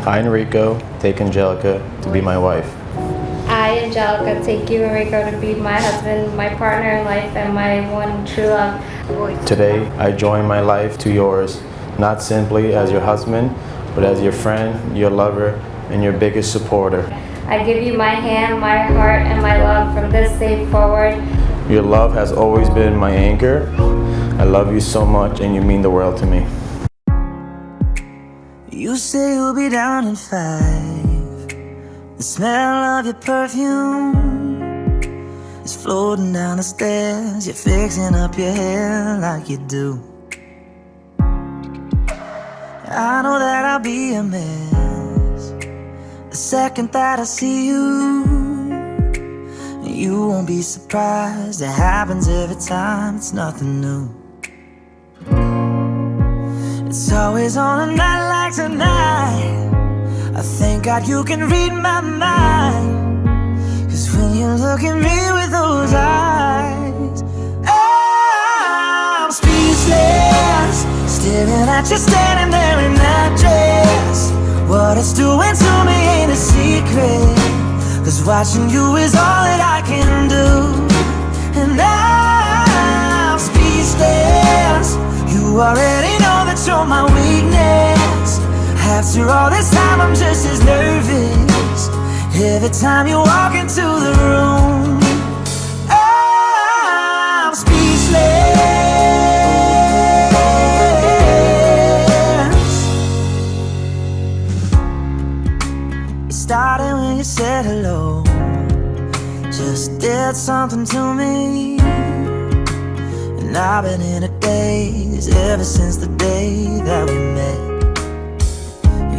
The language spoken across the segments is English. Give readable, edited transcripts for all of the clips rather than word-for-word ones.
I, Enrico, take Angelica to be my wife. I, Angelica, take you, Enrico, to be my husband, my partner in life, and my one true love. Today, I join my life to yours, not simply as your husband, but as your friend, your lover, and your biggest supporter. I give you my hand, my heart, and my love from this day forward. Your love has always been my anchor. I love you so much, and you mean the world to me. You say you'll be down in 5. The smell of your perfume is floating down the stairs. You're fixing up your hair like you do. I know that I'll be a mess the second that I see you. You won't be surprised, it happens every time, it's nothing new. It's always on a night like tonight. I thank God you can read my mind. 'Cause when you look at me with those eyes, I'm speechless, staring at you standing there in that dress. What it's doing to me ain't a secret, 'cause watching you is all that I can do. And I'm speechless. You already know that you're my weakness. After all this time I'm just as nervous every time you walk into the room. I'm speechless. It started when you said hello, just did something to me. And I've been in a daze ever since the day that we met.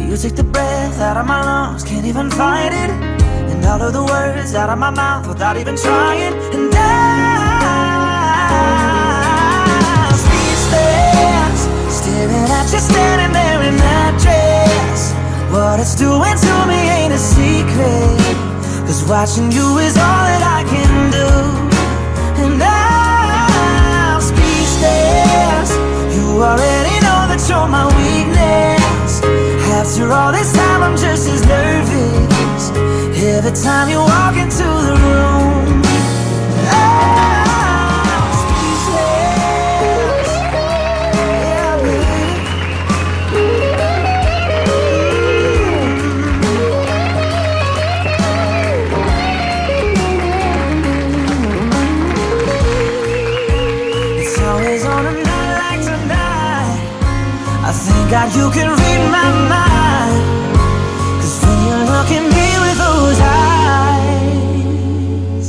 You take the breath out of my lungs, can't even fight it. And all of the words out of my mouth without even trying. And I'm speechless, staring at you standing there in that dress. What it's doing to me ain't a secret, 'cause watching you is all that I can do. And I'm speechless. You already know that you're my weakness. After all this time I'm just as nervous every time you walk into the room. I'm speechless. Yeah, baby. It's always on a night like tonight. I thank God you can read my mind, 'cause when you look at me with those eyes,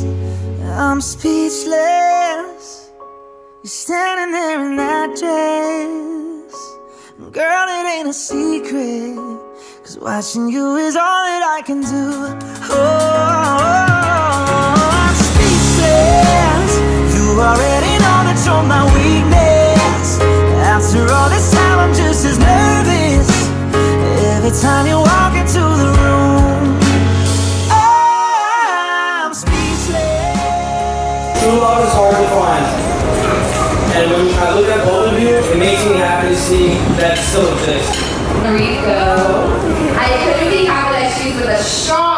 I'm speechless. You're standing there in that dress. Girl, it ain't a secret, 'cause watching you is all that I can do. Oh, I'm speechless. You already know that you're my weakness. After all this time I'm just as nervous every time you walk into the room. I'm speechless. True love is hard to find. And when I look at both of you, it makes me happy to see that it still exists. Enrico, I couldn't be happy that she's with a strong